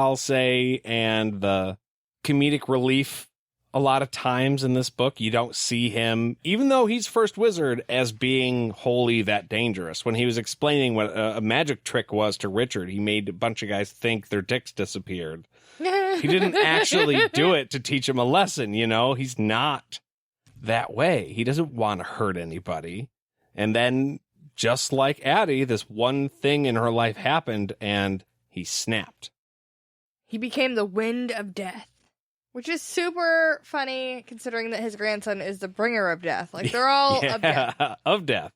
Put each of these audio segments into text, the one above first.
I'll say, and the comedic relief. A lot of times in this book, you don't see him, even though he's first wizard, as being wholly that dangerous. When he was explaining what a magic trick was to Richard, he made a bunch of guys think their dicks disappeared. He didn't actually do it to teach him a lesson, you know? He's not that way. He doesn't want to hurt anybody. And then, just like Adie, this one thing in her life happened, and he snapped. He became the wind of death. Which is super funny, considering that his grandson is the bringer of death. Like, they're all of death. Of death.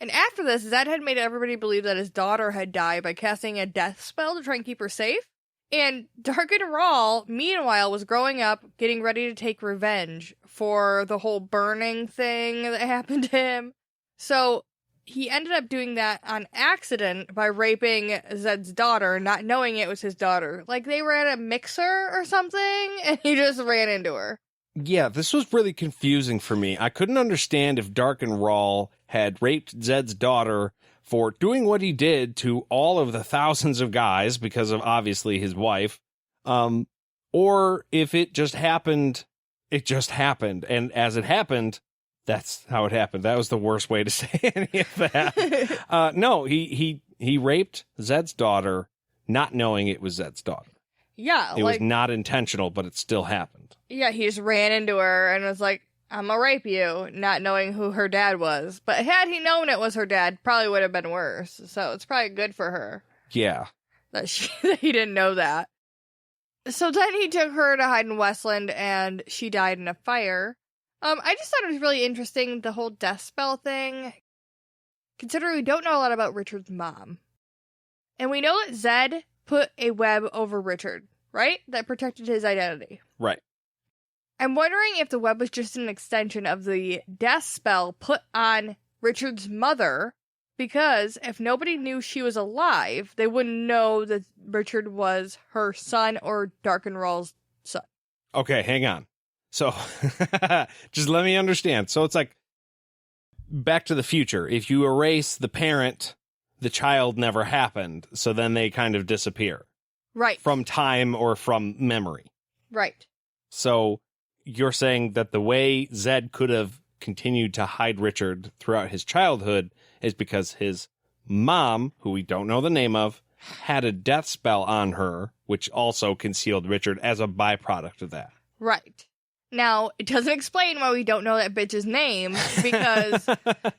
And after this, Zed had made everybody believe that his daughter had died by casting a death spell to try and keep her safe. And Dark and Rawl, meanwhile, was growing up, getting ready to take revenge for the whole burning thing that happened to him. So he ended up doing that on accident by raping Zed's daughter, not knowing it was his daughter. Like, they were at a mixer or something, and he just ran into her. Yeah, this was really confusing for me. I couldn't understand if Dark and Rawl had raped Zed's daughter for doing what he did to all of the thousands of guys, because of, obviously, his wife, or if it just happened, and as it happened, that's how it happened. That was the worst way to say any of that. No, he raped Zed's daughter, not knowing it was Zed's daughter. Yeah. It was not intentional, but it still happened. Yeah, he just ran into her and was like, I'm gonna rape you, not knowing who her dad was. But had he known it was her dad, probably would have been worse. So it's probably good for her. Yeah. That he didn't know that. So then he took her to hide in Westland, and she died in a fire. I just thought it was really interesting, the whole death spell thing, considering we don't know a lot about Richard's mom. And we know that Zed put a web over Richard, right? That protected his identity. Right. I'm wondering if the web was just an extension of the death spell put on Richard's mother, because if nobody knew she was alive, they wouldn't know that Richard was her son or Dark and Rawl's son. Okay, hang on. So, just let me understand. So it's like Back to the Future. If you erase the parent, the child never happened. So then they kind of disappear. Right. From time or from memory. Right. So you're saying that the way Zed could have continued to hide Richard throughout his childhood is because his mom, who we don't know the name of, had a death spell on her, which also concealed Richard as a byproduct of that. Right. Now, it doesn't explain why we don't know that bitch's name, because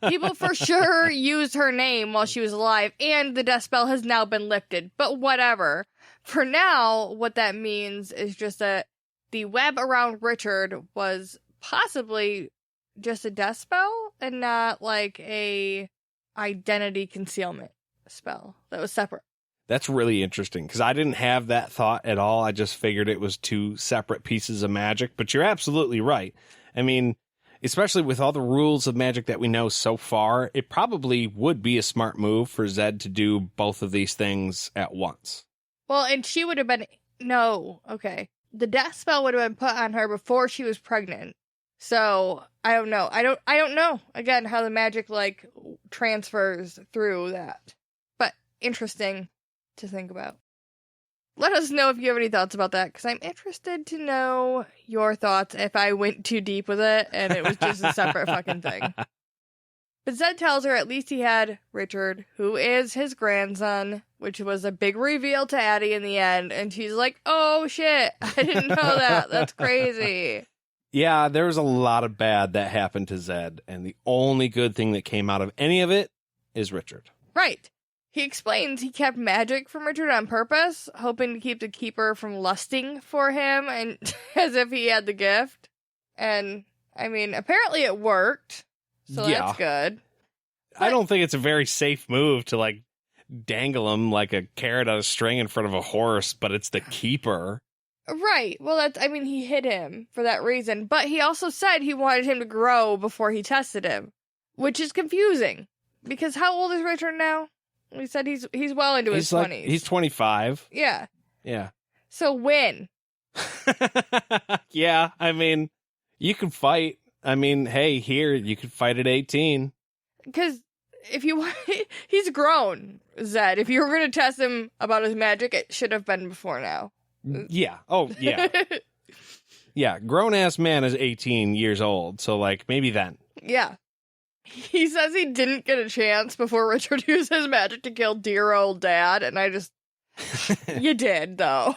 people for sure used her name while she was alive, and the death spell has now been lifted. But whatever. For now, what that means is just that the web around Richard was possibly just a death spell, and not like a identity concealment spell that was separate. That's really interesting, because I didn't have that thought at all. I just figured it was two separate pieces of magic, but you're absolutely right. I mean, especially with all the rules of magic that we know so far, it probably would be a smart move for Zed to do both of these things at once. Well, and she would have been... No, okay. The death spell would have been put on her before she was pregnant. So, I don't know. I don't know, again, how the magic, like, transfers through that. But interesting to think about. Let us know if you have any thoughts about that, because I'm interested to know your thoughts if I went too deep with it and it was just a separate fucking thing. But Zed tells her at least he had Richard, who is his grandson, which was a big reveal to Adie in the end, and she's like, oh shit, I didn't know that. That's crazy. Yeah, there was a lot of bad that happened to Zed, and the only good thing that came out of any of it is Richard. Right. He explains he kept magic from Richard on purpose, hoping to keep the keeper from lusting for him, and as if he had the gift. And, I mean, apparently it worked, so yeah. That's good. I don't think it's a very safe move to, like, dangle him like a carrot on a string in front of a horse, but it's the keeper. Right. Well, he hid him for that reason, but he also said he wanted him to grow before he tested him, which is confusing, because how old is Richard now? We said he's well into his 20s. He's 25. Yeah. Yeah. So when? Yeah, I mean, you can fight. I mean, hey, here, you could fight at 18. Because if you want, he's grown, Zed. If you were going to test him about his magic, it should have been before now. Yeah. Oh, yeah. Yeah. Grown-ass man is 18 years old. So, like, maybe then. Yeah. He says he didn't get a chance before Richard used his magic to kill dear old dad. And I just, you did, though.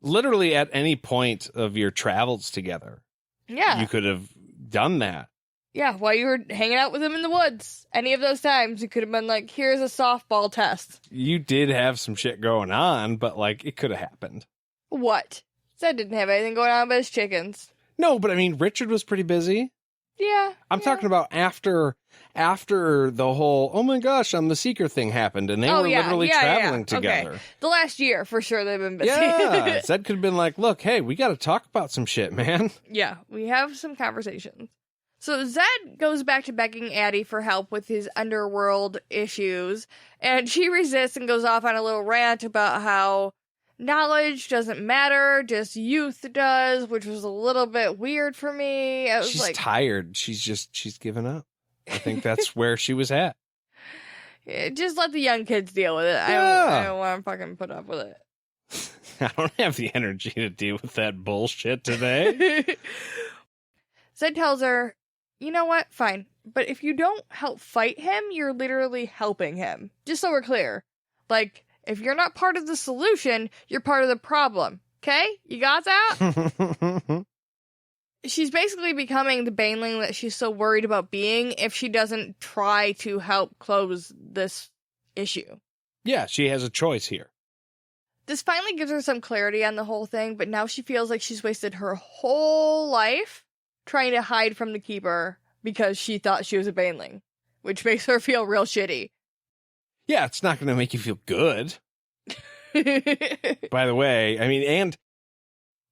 Literally at any point of your travels together. Yeah. You could have done that. Yeah, while you were hanging out with him in the woods. Any of those times, you could have been like, here's a softball test. You did have some shit going on, but, like, it could have happened. What? Zed didn't have anything going on but his chickens. No, but I mean, Richard was pretty busy. Yeah. I'm talking about after the whole, oh my gosh, I'm the seeker thing happened, and they were literally traveling together. Okay. The last year, for sure, they've been busy. Yeah, Zed could have been like, look, hey, we got to talk about some shit, man. Yeah, we have some conversations. So Zed goes back to begging Adie for help with his underworld issues, and she resists and goes off on a little rant about how knowledge doesn't matter, just youth does, which was a little bit weird for me. I was She's like, tired. She's given up. I think that's where she was at. just let the young kids deal with it. I don't want to fucking put up with it. I don't have the energy to deal with that bullshit today. Zed tells her, you know what? Fine. But if you don't help fight him, you're literally helping him. Just so we're clear. Like, if you're not part of the solution, you're part of the problem. Okay? You got that? She's basically becoming the Baneling that she's so worried about being if she doesn't try to help close this issue. Yeah, she has a choice here. This finally gives her some clarity on the whole thing, but now she feels like she's wasted her whole life trying to hide from the Keeper because she thought she was a Baneling, which makes her feel real shitty. Yeah, it's not going to make you feel good. By the way, I mean,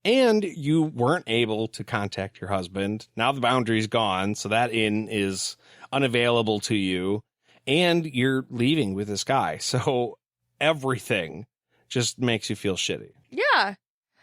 and you weren't able to contact your husband. Now the boundary's gone, so that inn is unavailable to you, and you're leaving with this guy. So everything just makes you feel shitty. Yeah.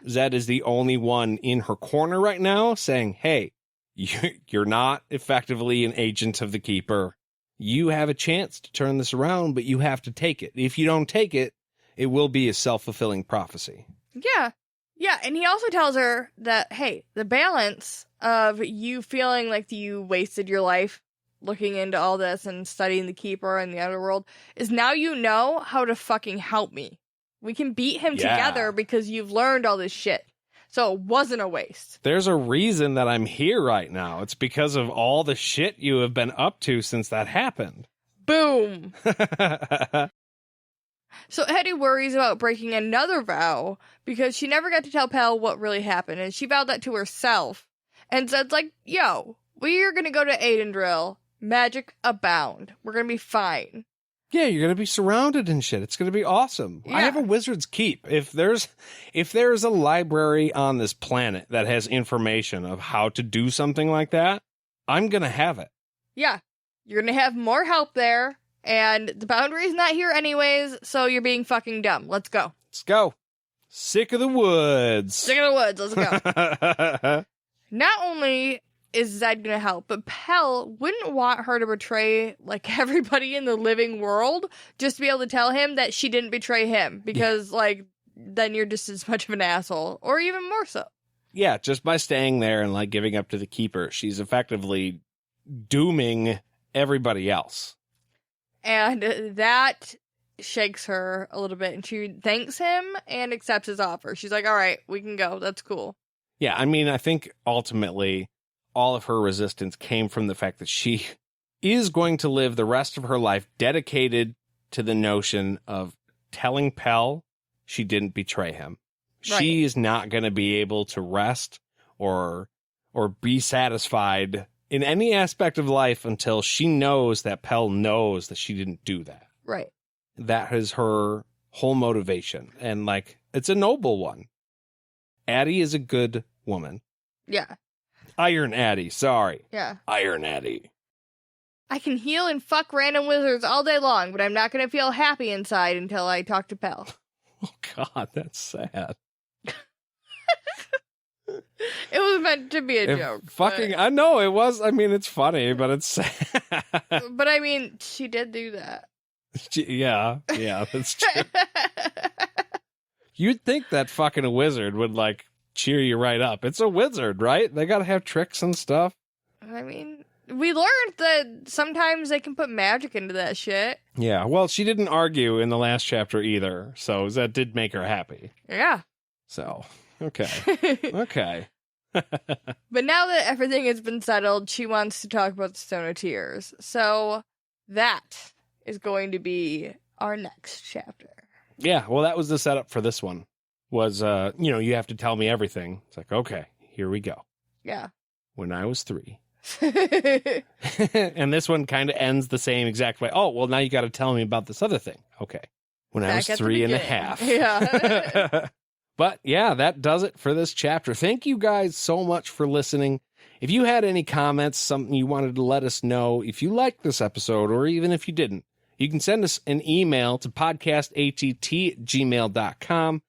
Zed is the only one in her corner right now saying, hey, you're not effectively an agent of the Keeper. You have a chance to turn this around, but you have to take it. If you don't take it, it will be a self-fulfilling prophecy. Yeah. Yeah, and he also tells her that, hey, the balance of you feeling like you wasted your life looking into all this and studying the Keeper and the Underworld is now you know how to fucking help me. We can beat him together because you've learned all this shit. So it wasn't a waste. There's a reason that I'm here right now. It's because of all the shit you have been up to since that happened. Boom. So Adie worries about breaking another vow because she never got to tell Pell what really happened, and she vowed that to herself. And Zed's like, yo, we are going to go to Aidendrill. Magic abound. We're going to be fine. Yeah, you're going to be surrounded and shit. It's going to be awesome. Yeah. I have a wizard's keep. If there's a library on this planet that has information of how to do something like that, I'm going to have it. Yeah. You're going to have more help there, and the boundary's not here anyways, so you're being fucking dumb. Let's go. Let's go. Sick of the woods. Sick of the woods. Let's go. Not only is Zed going to help, but Pell wouldn't want her to betray, like, everybody in the living world just to be able to tell him that she didn't betray him, because, like, then you're just as much of an asshole, or even more so. Yeah, just by staying there and, like, giving up to the Keeper, she's effectively dooming everybody else. And that shakes her a little bit, and she thanks him and accepts his offer. She's like, all right, we can go. That's cool. Yeah, I mean, I think ultimately all of her resistance came from the fact that she is going to live the rest of her life dedicated to the notion of telling Pell she didn't betray him. Right. She is not going to be able to rest or be satisfied in any aspect of life until she knows that Pell knows that she didn't do that. Right. That is her whole motivation. And, like, it's a noble one. Adie is a good woman. Yeah. Iron Adie, sorry. Yeah. Iron Adie. I can heal and fuck random wizards all day long, but I'm not going to feel happy inside until I talk to Pell. Oh, God, that's sad. It was meant to be a joke. Fucking, I know it was. I mean, it's funny, but it's sad. But I mean, she did do that. Yeah, that's true. You'd think that fucking wizard would, like, cheer you right up. It's a wizard, right? They gotta have tricks and stuff. I mean, we learned that sometimes they can put magic into that shit. Yeah, well, she didn't argue in the last chapter either, so that did make her happy. Yeah. So, okay. Okay. But now that everything has been settled, she wants to talk about the Stone of Tears. So that is going to be our next chapter. Yeah, well, that was the setup for this one. Was, you have to tell me everything. It's like, okay, here we go. Yeah. When I was 3. And this one kind of ends the same exact way. Oh, well, now you got to tell me about this other thing. Okay. When I was 3.5. Yeah. But yeah, that does it for this chapter. Thank you guys so much for listening. If you had any comments, something you wanted to let us know, if you liked this episode, or even if you didn't, you can send us an email to podcastatt@gmail.com.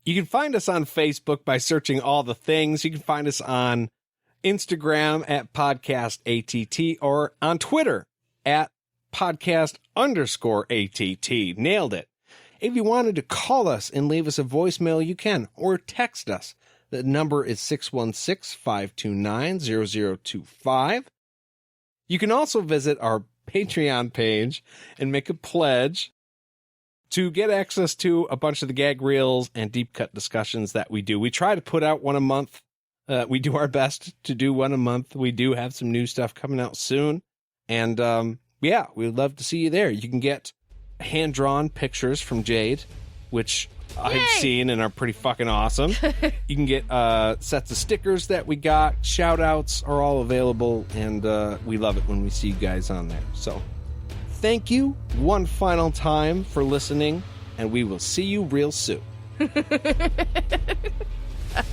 You can find us on Facebook by searching all the things. You can find us on Instagram at podcastatt or on Twitter at podcast_ATT. Nailed it. If you wanted to call us and leave us a voicemail, you can, or text us. The number is 616-529-0025. You can also visit our Patreon page and make a pledge to get access to a bunch of the gag reels and deep cut discussions that we do. We try to put out one a month. We do our best to do one a month. We do have some new stuff coming out soon. And yeah, we'd love to see you there. You can get hand-drawn pictures from Jade, which I've seen and are pretty fucking awesome. You can get sets of stickers that we got. Shout-outs are all available, and we love it when we see you guys on there. So thank you one final time for listening, and we will see you real soon. Bye.